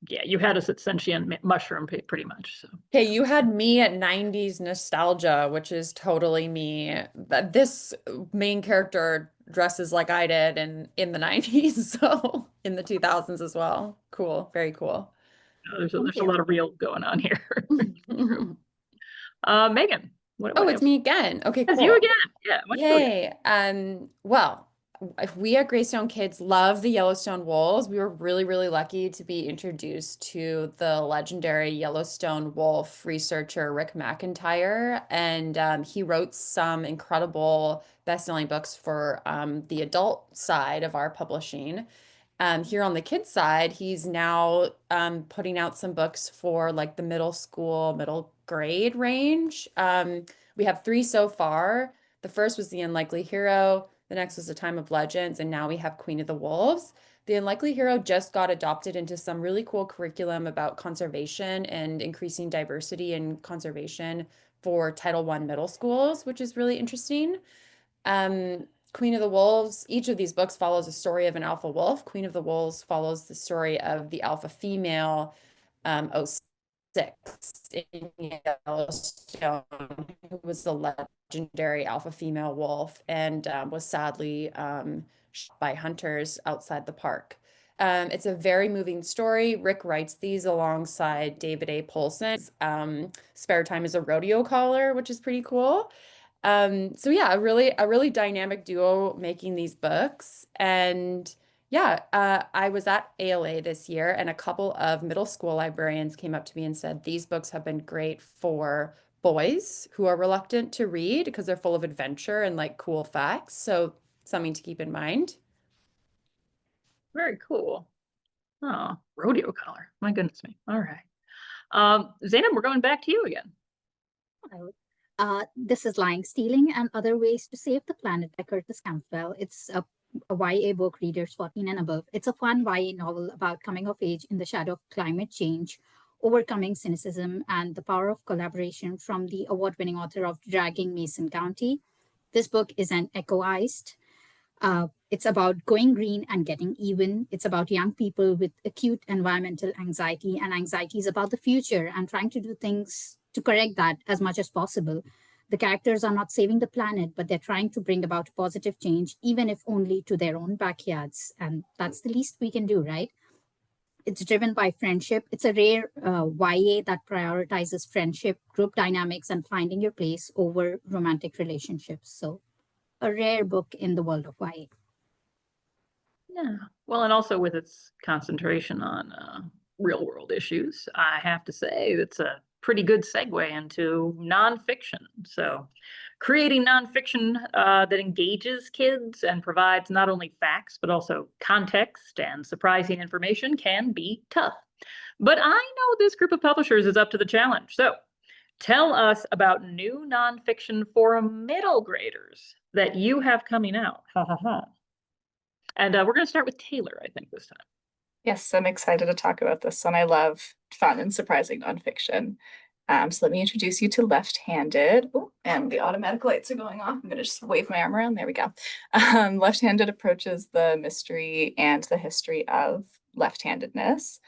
Yeah, you had us at sentient mushroom pretty much. So Okay, you had me at 90s nostalgia, which is totally me. But this main character dresses like I did in the 90s, so in the 2000s as well. Cool, very cool. there's a lot of real going on here. Megan, Oh, it's me again. Okay, It's cool. you again. Yeah. Yay. Well, we at Greystone Kids love the Yellowstone wolves. We were really, really lucky to be introduced to the legendary Yellowstone wolf researcher Rick McIntyre, and he wrote some incredible best-selling books for the adult side of our publishing. Here on the kids side, he's now putting out some books for like the middle school, middle grade range. We have 3 so far. The first was The Unlikely Hero. The next was A Time of Legends. And now we have Queen of the Wolves. The Unlikely Hero just got adopted into some really cool curriculum about conservation and increasing diversity and conservation for Title I middle schools, which is really interesting. Queen of the Wolves, each of these books follows a story of an alpha wolf. Queen of the Wolves follows the story of the alpha female, 06 in Yellowstone, who was the legendary alpha female wolf and was sadly shot by hunters outside the park. It's a very moving story. Rick writes these alongside David A. Polson. Spare Time is a Rodeo Caller, which is pretty cool. So yeah, a really dynamic duo making these books. And yeah, I was at ALA this year, and a couple of middle school librarians came up to me and said these books have been great for boys who are reluctant to read because they're full of adventure and like cool facts. So something to keep in mind. Very cool. Oh, rodeo collar. My goodness me. All right. Zainab, we're going back to you again. This is Lying, Stealing, and Other Ways to Save the Planet by Curtis Campbell. It's a YA book, readers 14 and above. It's a fun YA novel about coming of age in the shadow of climate change, overcoming cynicism, and the power of collaboration from the award-winning author of Dragging Mason County. This book is an echoist. It's about going green and getting even. It's about young people with acute environmental anxiety and anxieties about the future and trying to do things to correct that as much as possible. The characters are not saving the planet, but they're trying to bring about positive change, even if only to their own backyards. And that's the least we can do, right? It's driven by friendship. It's a rare YA that prioritizes friendship, group dynamics, and finding your place over romantic relationships. So a rare book in the world of YA. Yeah. Well, and also with its concentration on real world issues, I have to say it's a pretty good segue into nonfiction. So creating nonfiction that engages kids and provides not only facts, but also context and surprising information can be tough. But I know this group of publishers is up to the challenge. So tell us about new nonfiction for middle graders that you have coming out. Ha ha ha. And we're going to start with Taylor, I think, this time. Yes, I'm excited to talk about this one. I love fun and surprising nonfiction. So let me introduce you to Left-Handed. Oh, and the automatic lights are going off. I'm going to just wave my arm around. There we go. Left-Handed approaches the mystery and the history of left-handedness.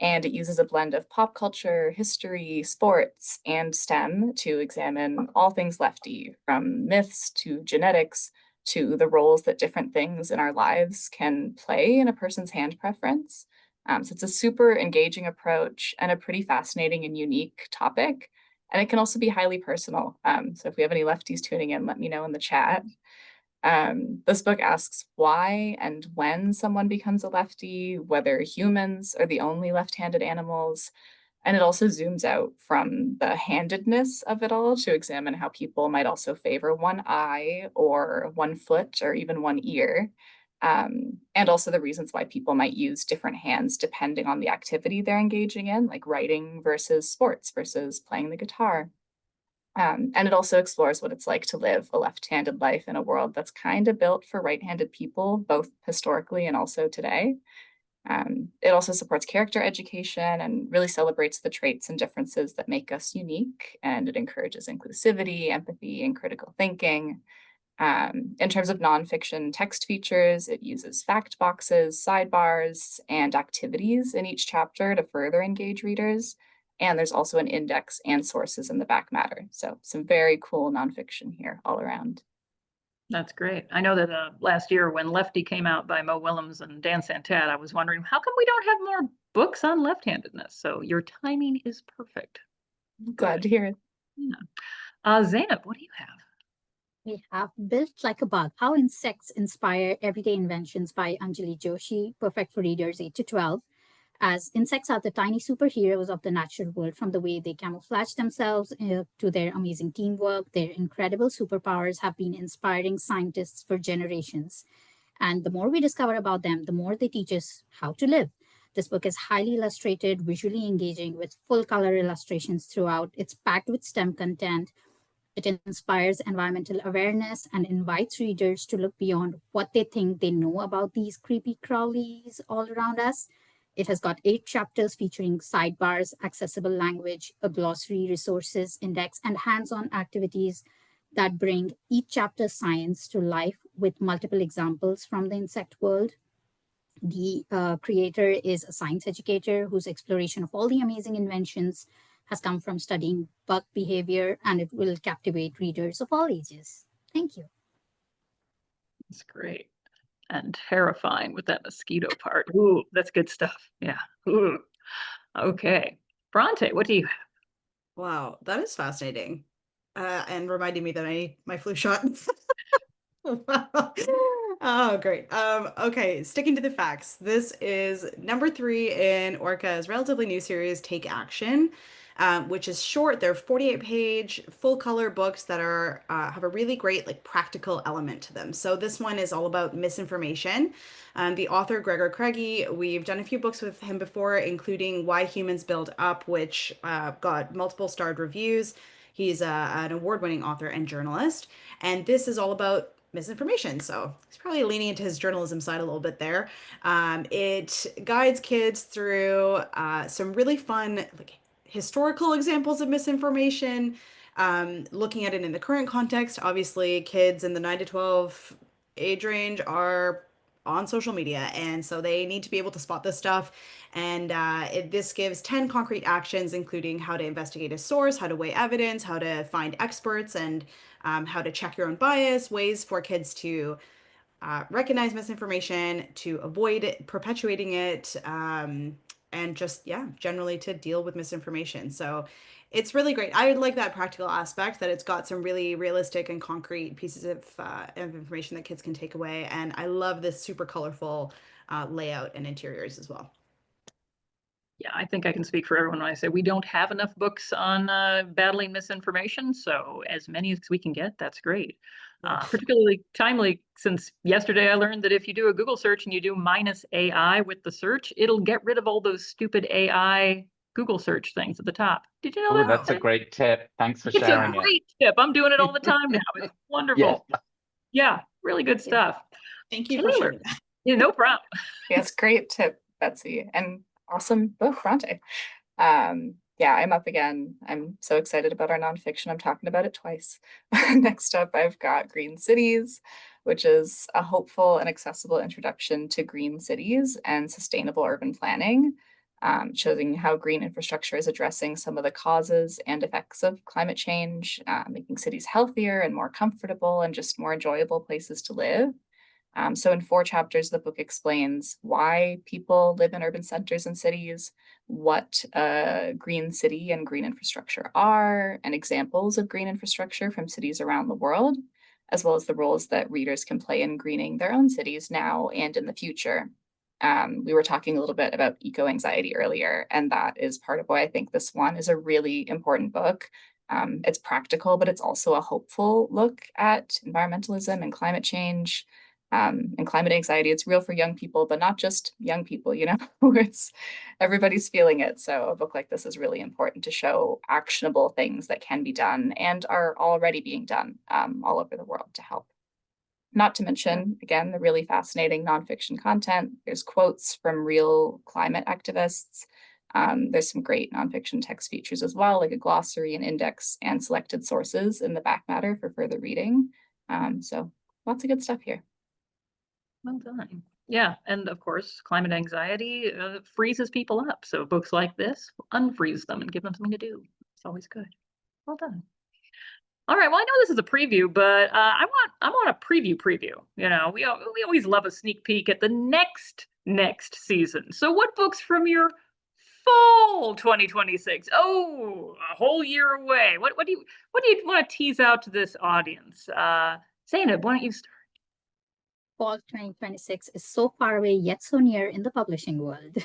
And it uses a blend of pop culture, history, sports, and STEM to examine all things lefty, from myths to genetics to the roles that different things in our lives can play in a person's hand preference. So it's a super engaging approach and a pretty fascinating and unique topic. And it can also be highly personal. So if we have any lefties tuning in, let me know in the chat. This book asks why and when someone becomes a lefty, whether humans are the only left-handed animals. And it also zooms out from the handedness of it all to examine how people might also favor one eye or one foot or even one ear. And also the reasons why people might use different hands depending on the activity they're engaging in, like writing versus sports versus playing the guitar. And it also explores what it's like to live a left-handed life in a world that's kind of built for right-handed people, both historically and also today. It also supports character education and really celebrates the traits and differences that make us unique. And it encourages inclusivity, empathy, and critical thinking. In terms of nonfiction text features, it uses fact boxes, sidebars, and activities in each chapter to further engage readers. And there's also an index and sources in the back matter. So some very cool nonfiction here all around. That's great. I know that last year when Lefty came out by Mo Willems and Dan Santat, I was wondering, how come we don't have more books on left-handedness? So your timing is perfect. Glad to hear it. Yeah. Zainab, what do you have? We have Built Like a Bug, How Insects Inspire Everyday Inventions by Anjali Joshi, perfect for readers 8 to 12. As insects are the tiny superheroes of the natural world, from the way they camouflage themselves to their amazing teamwork, their incredible superpowers have been inspiring scientists for generations. And the more we discover about them, the more they teach us how to live. This book is highly illustrated, visually engaging, with full color illustrations throughout. It's packed with STEM content. It inspires environmental awareness and invites readers to look beyond what they think they know about these creepy crawlies all around us. It has got 8 chapters featuring sidebars, accessible language, a glossary, resources, index, and hands-on activities that bring each chapter's science to life with multiple examples from the insect world. The creator is a science educator whose exploration of all the amazing inventions has come from studying bug behavior, and it will captivate readers of all ages. Thank you. That's great. And terrifying with that mosquito part. Ooh, that's good stuff. Yeah. Ooh. Okay. Bronte, what do you have? Wow, that is fascinating. And reminding me that I need my flu shot. Oh, great. Okay, sticking to the facts. This is number 3 in Orca's relatively new series, Take Action, which is short. They're 48-page, full-color books that are have a really great like practical element to them. So this one is all about misinformation. The author, Gregor Craigie, we've done a few books with him before, including Why Humans Build Up, which got multiple starred reviews. He's an award-winning author and journalist, and this is all about misinformation. So he's probably leaning into his journalism side a little bit there. It guides kids through some really fun, like historical examples of misinformation, looking at it in the current context. Obviously, kids in the 9 to 12 age range are on social media, and so they need to be able to spot this stuff. And this gives 10 concrete actions, including how to investigate a source, how to weigh evidence, how to find experts, and how to check your own bias, ways for kids to recognize misinformation, to avoid perpetuating it, and just, yeah, generally to deal with misinformation. So it's really great. I like that practical aspect, that it's got some really realistic and concrete pieces of information that kids can take away. And I love this super colorful layout and interiors as well. Yeah, I think I can speak for everyone when I say we don't have enough books on battling misinformation. So as many as we can get, that's great. Particularly timely, since yesterday I learned that if you do a Google search and you do -AI with the search, it'll get rid of all those stupid AI Google search things at the top. Did you know Oh, that? that's a great tip. Thanks for It's a sharing it. great tip. I'm doing it all the time now. It's wonderful. Yeah, really good stuff. Thank you for Taylor, sharing that. yeah, no problem. Yes, great tip, Betsy, and awesome book, Bronte. Yeah, I'm up again. I'm so excited about our nonfiction. I'm talking about it twice. Next up, I've got Green Cities, which is a hopeful and accessible introduction to green cities and sustainable urban planning, showing how green infrastructure is addressing some of the causes and effects of climate change, making cities healthier and more comfortable and just more enjoyable places to live. So in 4 chapters, the book explains why people live in urban centers and cities, what a green city and green infrastructure are, and examples of green infrastructure from cities around the world, as well as the roles that readers can play in greening their own cities now and in the future. We were talking a little bit about eco-anxiety earlier, and that is part of why I think this one is a really important book. It's practical, but it's also a hopeful look at environmentalism and climate change. And climate anxiety, it's real for young people, but not just young people, you know, it's everybody's feeling it. So a book like this is really important to show actionable things that can be done and are already being done all over the world to help. Not to mention, again, the really fascinating nonfiction content. There's quotes from real climate activists. There's some great nonfiction text features as well, like a glossary, an index, and selected sources in the back matter for further reading. So lots of good stuff here. Well done. Yeah, and of course, climate anxiety freezes people up. So books like this unfreeze them and give them something to do. It's always good. Well done. All right. Well, I know this is a preview, but I want a preview. You know, we always love a sneak peek at the next season. So, what books from your fall 2026? Oh, a whole year away. What do you want to tease out to this audience? Zainab, why don't you start? Fall 2026 is so far away yet so near in the publishing world.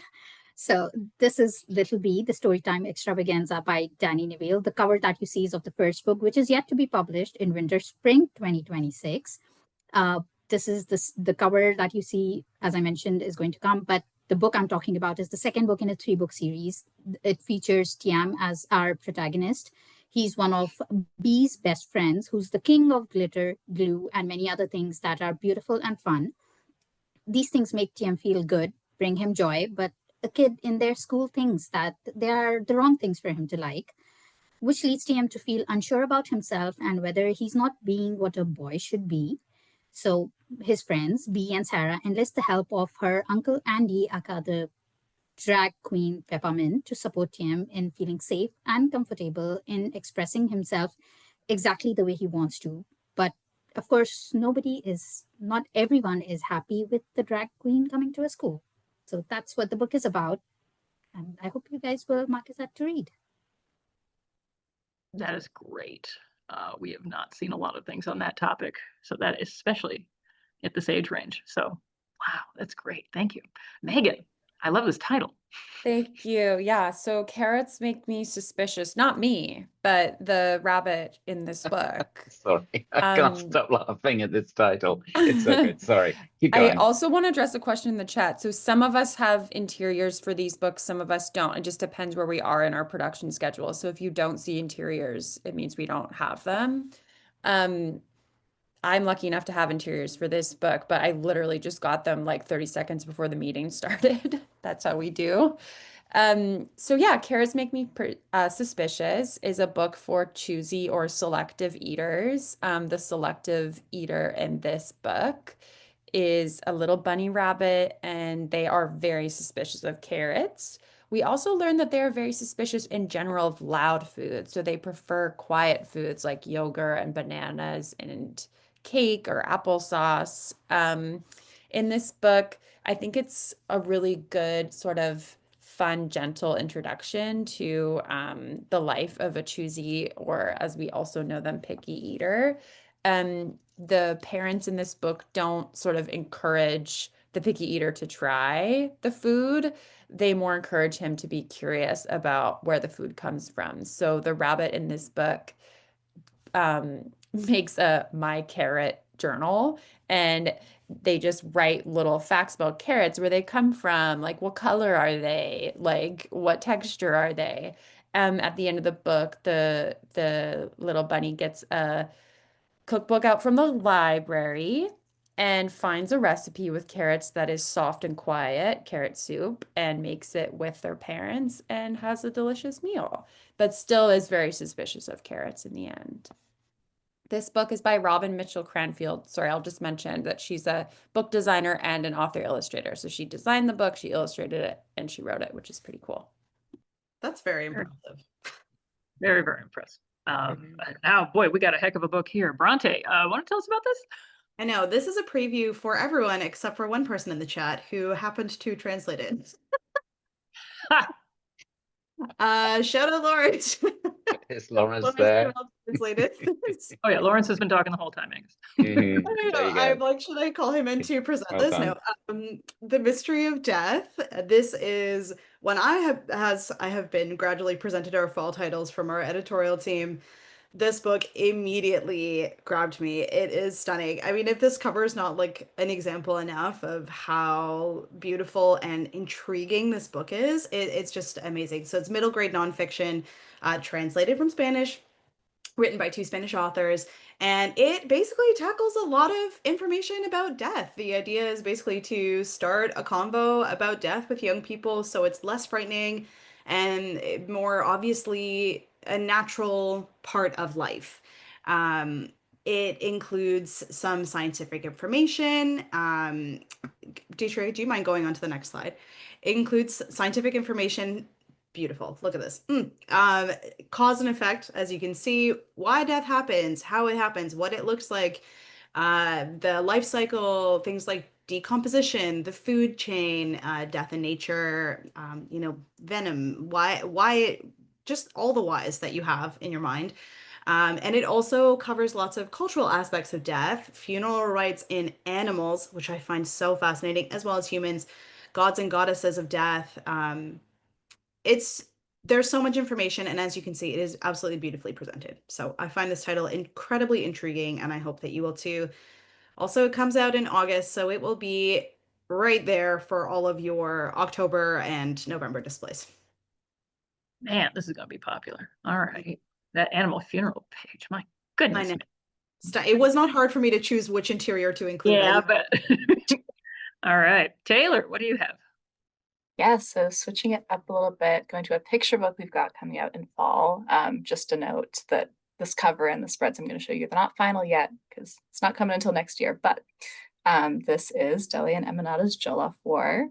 So this is Little Bee, the Storytime Extravaganza by Danny Neville. The cover that you see is of the first book, which is yet to be published in winter-spring 2026. This is the cover that you see, as I mentioned, is going to come, but the book I'm talking about is the second book in a 3-book series. It features Tiam as our protagonist. He's one of Bee's best friends, who's the king of glitter, glue, and many other things that are beautiful and fun. These things make Tiam feel good, bring him joy, but the kid in their school thinks that they are the wrong things for him to like, which leads Tiam to feel unsure about himself and whether he's not being what a boy should be. So his friends, Bee and Sarah, enlist the help of her Uncle Andy, aka the drag queen Peppermint, to support him in feeling safe and comfortable in expressing himself exactly the way he wants to. But of course, not everyone is happy with the drag queen coming to a school. So that's what the book is about. And I hope you guys will mark it up to read. That is great. We have not seen a lot of things on that topic, so that especially at this age range. So, wow, that's great. Thank you, Megan. I love this title. Thank you. Yeah, so carrots make me suspicious. Not me, but the rabbit in this book. Sorry, I can't stop laughing at this title. It's so good. Sorry, keep I going. also want to address a question in the chat. So some of us have interiors for these books, some of us don't. It just depends where we are in our production schedule. So if you don't see interiors, it means we don't have them. I'm lucky enough to have interiors for this book, but I literally just got them like 30 seconds before the meeting started. That's how we do. So yeah, Carrots Make Me Suspicious is a book for choosy or selective eaters. The selective eater in this book is a little bunny rabbit, and they are very suspicious of carrots. We also learned that they are very suspicious in general of loud foods. So they prefer quiet foods like yogurt and bananas and cake or applesauce. In this book, I think it's a really good sort of fun, gentle introduction to the life of a choosy, or as we also know them, picky eater. The parents in this book don't sort of encourage the picky eater to try the food. They more encourage him to be curious about where the food comes from. So the rabbit in this book makes a My Carrot journal, and they just write little facts about carrots, where they come from, like what color are they, like what texture are they. At the end of the book, the little bunny gets a cookbook out from the library and finds a recipe with carrots that is soft and quiet, carrot soup, and makes it with their parents and has a delicious meal, but still is very suspicious of carrots in the end. This book is by Robin Mitchell Cranfield. Sorry, I'll just mention that she's a book designer and an author illustrator. So she designed the book, she illustrated it, and she wrote it, which is pretty cool. That's very impressive. Very, very impressive. Now, boy, we got a heck of a book here. Bronte, want to tell us about this? I know, this is a preview for everyone except for one person in the chat who happened to translate it. Shout out Lawrence. Is Lawrence Lawrence there? translated. Oh yeah, Lawrence has been talking the whole time, Angus. Mhm. I don't There know. you go. I'm like, should I call him in to present Well this? done. No. The Mystery of Death. This is when I have been gradually presented our fall titles from our editorial team. This book immediately grabbed me. It is stunning. I mean, if this cover is not like an example enough of how beautiful and intriguing this book is, it's just amazing. So it's middle grade nonfiction, translated from Spanish, written by two Spanish authors, and it basically tackles a lot of information about death. The idea is basically to start a convo about death with young people so it's less frightening and more obviously a natural part of life. It includes some scientific information. Deidre, do you mind going on to the next slide? It includes scientific information. Beautiful. Look at this. Cause and effect, as you can see, why death happens, how it happens, what it looks like, the life cycle, things like decomposition, the food chain, death in nature, venom, why, just all the whys that you have in your mind. And it also covers lots of cultural aspects of death, funeral rites in animals, which I find so fascinating, as well as humans, gods and goddesses of death. There's so much information, and as you can see, it is absolutely beautifully presented. So I find this title incredibly intriguing, and I hope that you will too. Also, it comes out in August, so it will be right there for all of your October and November displays. Man, this is going to be popular. All right. That animal funeral page, my goodness. I know. It was not hard for me to choose which interior to include. Yeah, but all right. Taylor, what do you have? Yeah, so switching it up a little bit, going to a picture book we've got coming out in fall. Just a note that this cover and the spreads I'm going to show you, they're not final yet because it's not coming until next year, but this is Deli and Eminata's Jollof War.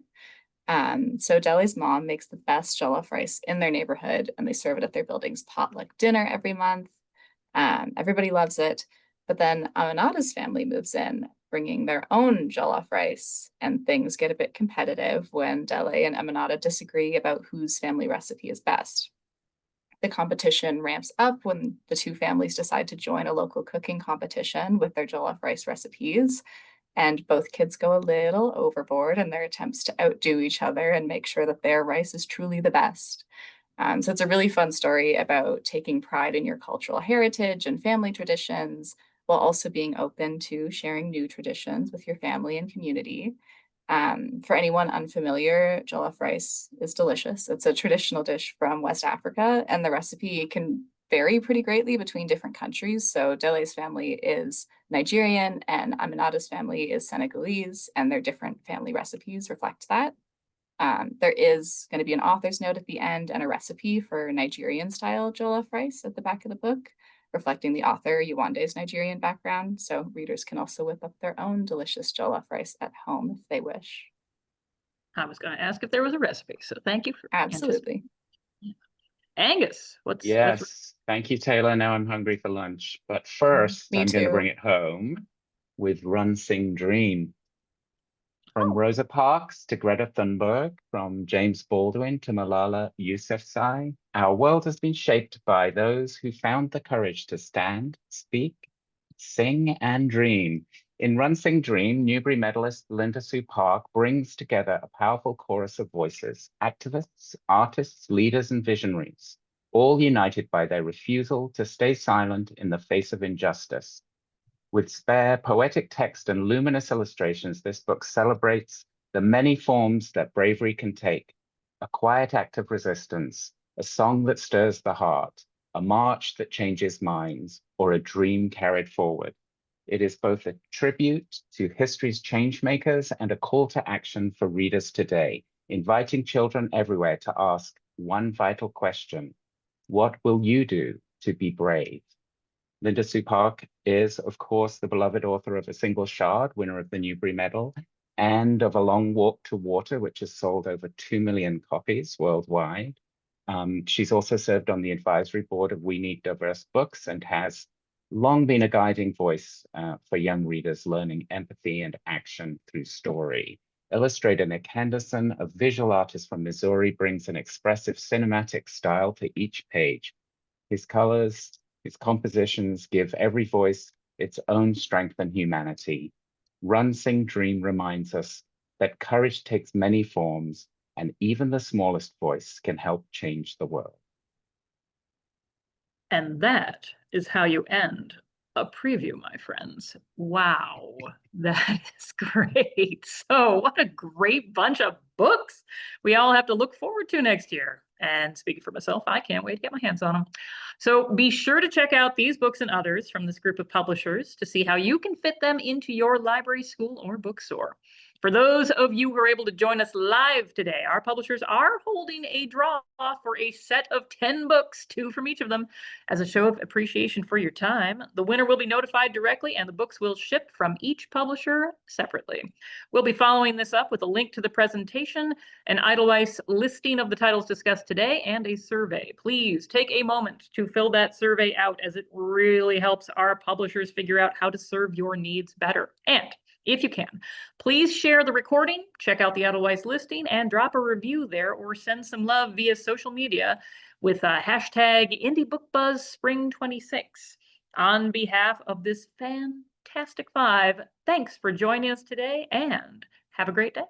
So Deli's mom makes the best jollof rice in their neighborhood, and they serve it at their building's potluck dinner every month. Everybody loves it. But then Aminata's family moves in, bringing their own jollof rice, and things get a bit competitive when Deli and Aminata disagree about whose family recipe is best. The competition ramps up when the two families decide to join a local cooking competition with their jollof rice recipes. And both kids go a little overboard in their attempts to outdo each other and make sure that their rice is truly the best. So it's a really fun story about taking pride in your cultural heritage and family traditions, while also being open to sharing new traditions with your family and community. For anyone unfamiliar, jollof rice is delicious. It's a traditional dish from West Africa, and the recipe can vary pretty greatly between different countries. So Dele's family is Nigerian and Aminata's family is Senegalese, and their different family recipes reflect that. There is going to be an author's note at the end and a recipe for Nigerian style jollof rice at the back of the book, reflecting the author Yewande's Nigerian background. So readers can also whip up their own delicious jollof rice at home if they wish. I was going to ask if there was a recipe, so thank you for Absolutely. Angus, what's Yes, thank you, Taylor. Now I'm hungry for lunch. But first, Me I'm going to too. bring it home with Run, Sing, Dream. From Rosa Parks to Greta Thunberg, from James Baldwin to Malala Yousafzai, our world has been shaped by those who found the courage to stand, speak, sing, and dream. In Run, Sing, Dream, Newbery medalist Linda Sue Park brings together a powerful chorus of voices, activists, artists, leaders, and visionaries, all united by their refusal to stay silent in the face of injustice. With spare poetic text and luminous illustrations, this book celebrates the many forms that bravery can take: a quiet act of resistance, a song that stirs the heart, a march that changes minds, or a dream carried forward. It is both a tribute to history's changemakers and a call to action for readers today, inviting children everywhere to ask one vital question: what will you do to be brave? Linda Sue Park is, of course, the beloved author of A Single Shard, winner of the Newbery Medal, and of A Long Walk to Water, which has sold over 2 million copies worldwide. She's also served on the advisory board of We Need Diverse Books and has long been a guiding voice for young readers learning empathy and action through story. Illustrator Nick Henderson, a visual artist from Missouri, brings an expressive cinematic style to each page. His colors, his compositions give every voice its own strength and humanity. Run, Sing, Dream reminds us that courage takes many forms, and even the smallest voice can help change the world. And that is how you end a preview, my friends. Wow, that is great. So what a great bunch of books we all have to look forward to next year. And speaking for myself, I can't wait to get my hands on them. So be sure to check out these books and others from this group of publishers to see how you can fit them into your library, school, or bookstore. For those of you who are able to join us live today, our publishers are holding a draw for a set of 10 books, 2 from each of them, as a show of appreciation for your time. The winner will be notified directly, and the books will ship from each publisher separately. We'll be following this up with a link to the presentation, an Edelweiss listing of the titles discussed today, and a survey. Please take a moment to fill that survey out, as it really helps our publishers figure out how to serve your needs better. And if you can, please share the recording, check out the Edelweiss listing, and drop a review there, or send some love via social media with hashtag IndieBookBuzzSpring26. On behalf of this fantastic 5, thanks for joining us today, and have a great day.